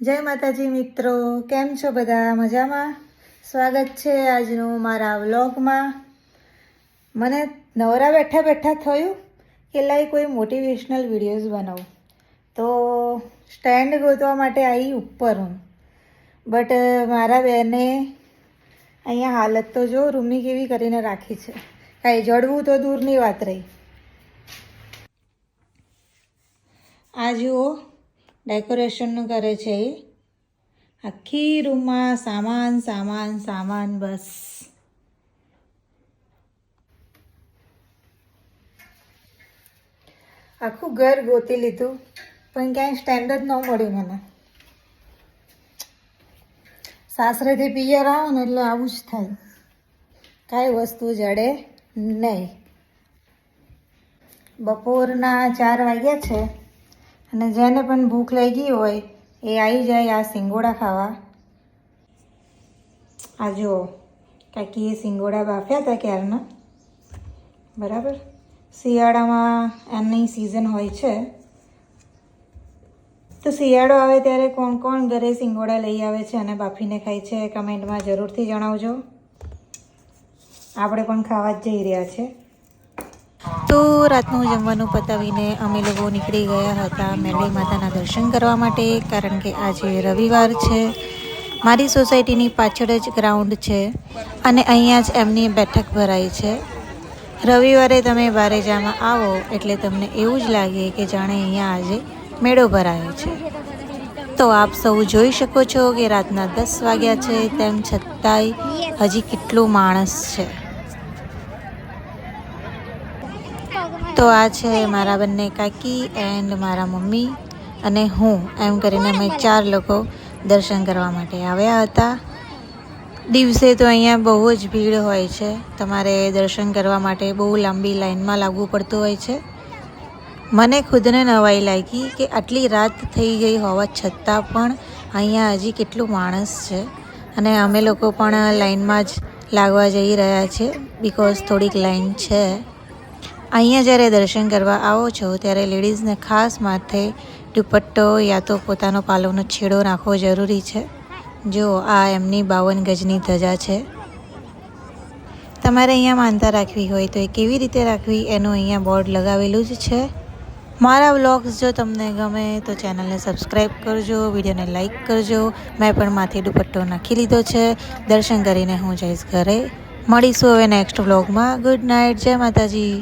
જય માતાજી મિત્રો, કેમ છો બધા? મજામાં? સ્વાગત છે આજનું મારા વ્લોગમાં. મને નવરા બેઠા બેઠા થયું કે લાઈ કોઈ મોટિવેશનલ વિડીયોઝ બનાવું, તો સ્ટેન્ડ ગોતવા માટે આવી ઉપર હું. બટ મારા બેને અહીંયા હાલત તો જો રૂમની કેવી કરીને રાખી છે. કાંઈ જડવું તો દૂરની વાત રહી. આ જુઓ ડેકોરેશનનું કરે છે એ. આખી રૂમમાં સામાન સામાન સામાન, બસ. આખું ઘર ગોતી લીધું પણ ક્યાંય સ્ટેન્ડ જ ન મળ્યું મને. સાસરેથી પિયર આવો ને એટલે આવું જ થાય, કાંઈ વસ્તુ જડે નહીં. બપોરના 4 વાગ્યા છે અને જેને પણ ભૂખ લાગી હોય એ આવી જાય આ સિંગોડા ખાવા. આ જુઓ કાકીએ સિંગોડા બાફ્યા હતા ક્યારના, બરાબર. શિયાળામાં એની સિઝન હોય છે, તો શિયાળો આવે ત્યારે કોણ કોણ ઘરે સિંગોડા લઈ આવે છે અને બાફીને ખાય છે કમેન્ટમાં જરૂરથી જણાવજો. આપણે પણ ખાવા જ જઈ રહ્યા છે. તો રાતનું જમવાનું પતાવીને અમે લોકો નીકળી ગયા હતા મેરડી માતાના દર્શન કરવા માટે, કારણ કે આજે રવિવાર છે. મારી સોસાયટીની પાછળ જ ગ્રાઉન્ડ છે અને અહીંયા જ એમની બેઠક ભરાય છે. રવિવારે તમે બારેજામાં આવો એટલે તમને એવું જ લાગે કે જાણે અહીંયા આજે મેળો ભરાયો છે. તો આપ સૌ જોઈ શકો છો કે રાતના 10 વાગ્યા છે, તેમ છતાંય હજી કેટલું માણસ છે. તો આ છે મારા બંને કાકી એન્ડ મારા મમ્મી અને હું, એમ કરીને અમે 4 લોકો દર્શન કરવા માટે આવ્યા હતા. દિવસે તો અહીંયા બહુ જ ભીડ હોય છે. તમારે દર્શન કરવા માટે બહુ લાંબી લાઈનમાં લાગવું પડતું હોય છે. મને ખુદને નવાઈ લાગી કે આટલી રાત થઈ ગઈ હોવા છતાં પણ અહીંયા હજી કેટલું માણસ છે અને અમે લોકો પણ લાઈનમાં જ લાગવા જઈ રહ્યા છે, બિકોઝ થોડીક લાઈન છે. અહીંયા જ્યારે દર્શન કરવા આવો છો ત્યારે લેડીઝને ખાસ માથે દુપટ્ટો યા તો પોતાનો પાલવનો છેડો નાખવો જરૂરી છે. જો આ એમની 52 ગજની ધજા છે. તમારે અહીંયા માનતા રાખવી હોય તો એ કેવી રીતે રાખવી એનું અહીંયા બોર્ડ લગાવેલું જ છે. મારા વ્લોગ્સ જો તમને ગમે તો ચેનલને સબસ્ક્રાઈબ કરજો, વિડીયોને લાઈક કરજો. મેં પણ માથે દુપટ્ટો નાખી લીધો છે. દર્શન કરીને હું જઈશ ઘરે. મળીશું હવે નેક્સ્ટ વ્લોગમાં. ગુડ નાઇટ, જય માતાજી.